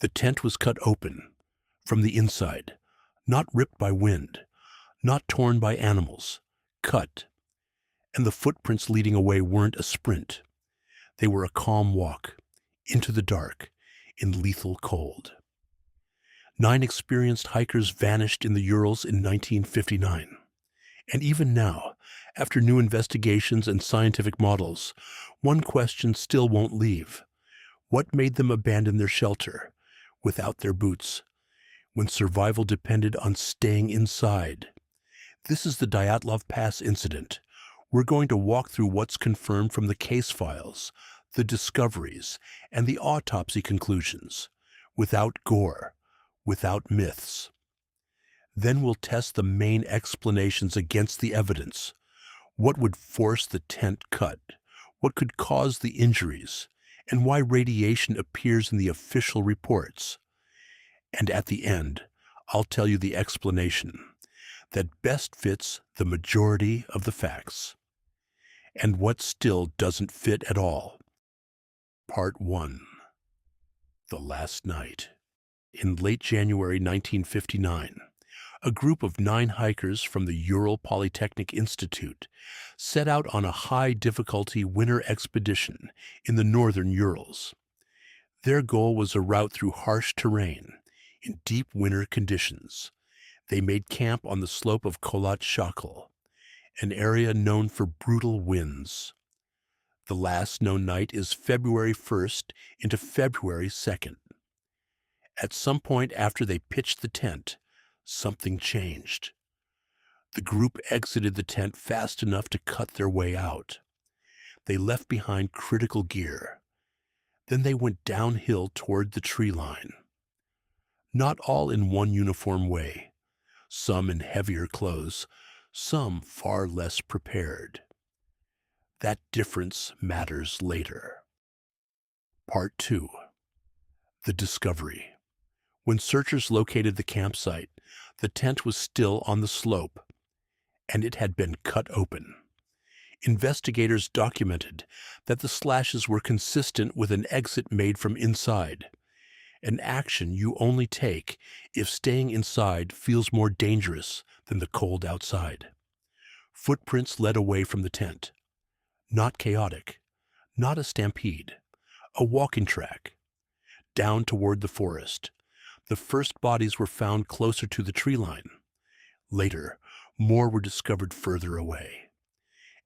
The tent was cut open from the inside, not ripped by wind, not torn by animals, cut. And the footprints leading away weren't a sprint. They were a calm walk, into the dark, in lethal cold. 9 experienced hikers vanished in the Urals in 1959. And even now, after new investigations and scientific models, one question still won't leave. What made them abandon their shelter, without their boots, when survival depended on staying inside? This is the Dyatlov Pass incident. We're going to walk through what's confirmed from the case files, the discoveries, and the autopsy conclusions, without gore, without myths. Then we'll test the main explanations against the evidence. What would force the tent cut? What could cause the injuries? And why radiation appears in the official reports? And at the end, I'll tell you the explanation that best fits the majority of the facts. And what still doesn't fit at all. Part 1. The Last Night. In late January 1959, a group of 9 hikers from the Ural Polytechnic Institute set out on a high-difficulty winter expedition in the northern Urals. Their goal was a route through harsh terrain in deep winter conditions. They made camp on the slope of Kholat Shakal, an area known for brutal winds. The last known night is February 1st into February 2nd. At some point after they pitched the tent, something changed. The group exited the tent fast enough to cut their way out. They left behind critical gear. Then they went downhill toward the tree line. Not all in one uniform way. Some in heavier clothes, some far less prepared. That difference matters later. Part 2. The Discovery. When searchers located the campsite, the tent was still on the slope, and it had been cut open. Investigators documented that the slashes were consistent with an exit made from inside, an action you only take if staying inside feels more dangerous than the cold outside. Footprints led away from the tent. Not chaotic, not a stampede, a walking track, down toward the forest. The first bodies were found closer to the tree line. Later, more were discovered further away.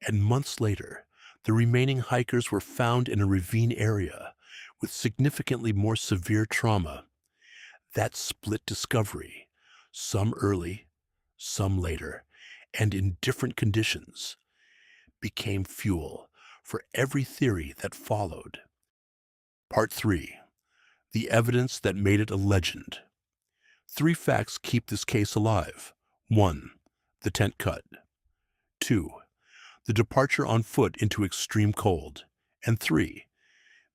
And months later, the remaining hikers were found in a ravine area with significantly more severe trauma. That split discovery, some early, some later, and in different conditions, became fuel for every theory that followed. Part 3. The evidence that made it a legend. 3 facts keep this case alive. 1. The tent cut. 2. The departure on foot into extreme cold. And 3.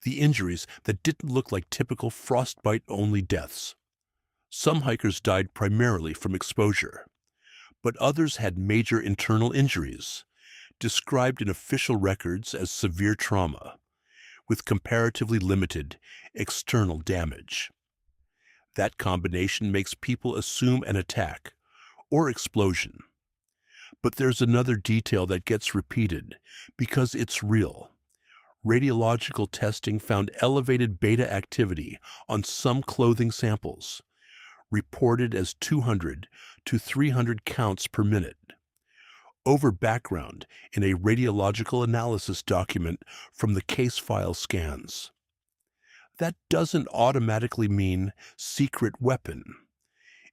The injuries that didn't look like typical frostbite-only deaths. Some hikers died primarily from exposure, but others had major internal injuries, described in official records as severe trauma, with comparatively limited external damage. That combination makes people assume an attack or explosion. But there's another detail that gets repeated because it's real. Radiological testing found elevated beta activity on some clothing samples, reported as 200 to 300 counts per minute, over background in a radiological analysis document from the case file scans. That doesn't automatically mean secret weapon.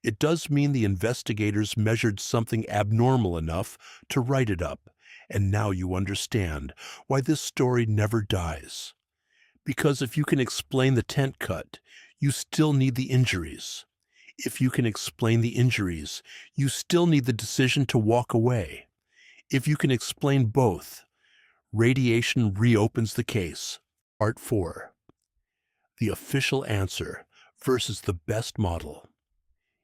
It does mean the investigators measured something abnormal enough to write it up, and now you understand why this story never dies. Because if you can explain the tent cut, you still need the injuries. If you can explain the injuries, you still need the decision to walk away. If you can explain both, radiation reopens the case. Part 4. The official answer versus the best model.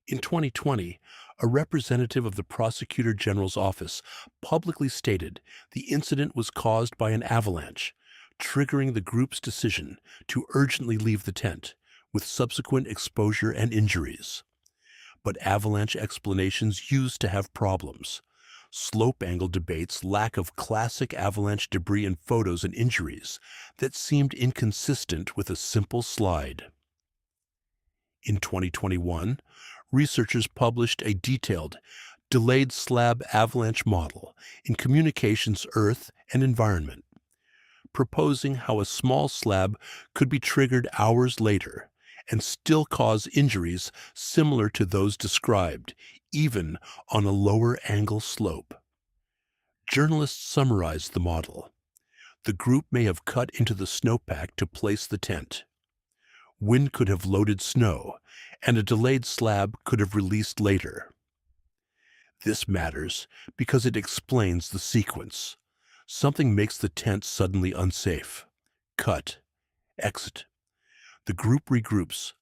In 2020, a representative of the Prosecutor General's office publicly stated the incident was caused by an avalanche, triggering the group's decision to urgently leave the tent, with subsequent exposure and injuries. But avalanche explanations used to have problems. Slope angle debates lack of classic avalanche debris in photos and injuries that seemed inconsistent with a simple slide. In 2021, researchers published a detailed, delayed slab avalanche model in Communications, Earth, and Environment, proposing how a small slab could be triggered hours later and still cause injuries similar to those described, even on a lower angle slope. Journalists summarized the model. The group may have cut into the snowpack to place the tent. Wind could have loaded snow, and a delayed slab could have released later. This matters because it explains the sequence. Something makes the tent suddenly unsafe. Cut. Exit. The group regroups.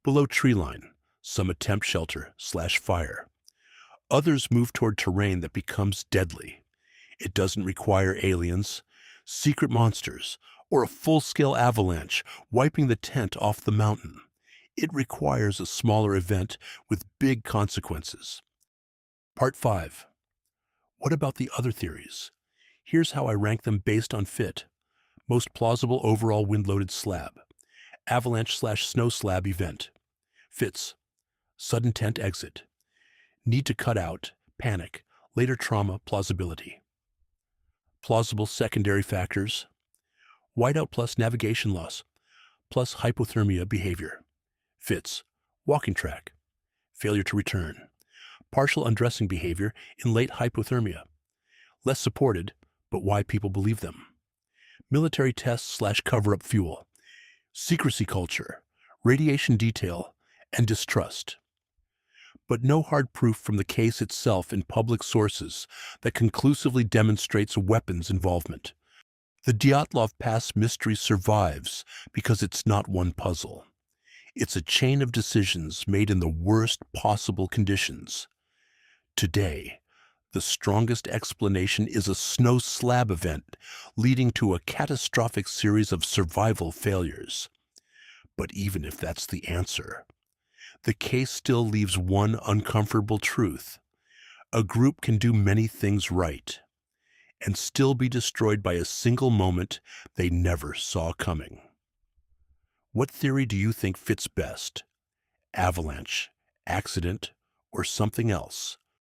Below treeline, some attempt shelter/fire. Others move toward terrain that becomes deadly. It doesn't require aliens, secret monsters, or a full-scale avalanche wiping the tent off the mountain. It requires a smaller event with big consequences. Part 5. What about the other theories? Here's how I rank them based on fit. Most plausible overall wind-loaded slab. Avalanche/snow slab event. Fits. Sudden tent exit. Need to cut out. Panic. Later trauma. Plausibility. Plausible secondary factors. Whiteout plus navigation loss, plus hypothermia behavior. Fits. Walking track. Failure to return. Partial undressing behavior in late hypothermia. Less supported, but why people believe them. Military tests/cover-up fuel. Secrecy culture, radiation detail, and distrust. But no hard proof from the case itself in public sources that conclusively demonstrates weapons involvement. The Dyatlov Pass mystery survives because it's not one puzzle. It's a chain of decisions made in the worst possible conditions. Today, the strongest explanation is a snow slab event leading to a catastrophic series of survival failures. But even if that's the answer, the case still leaves one uncomfortable truth. A group can do many things right and still be destroyed by a single moment they never saw coming. What theory do you think fits best? Avalanche, accident, or something else?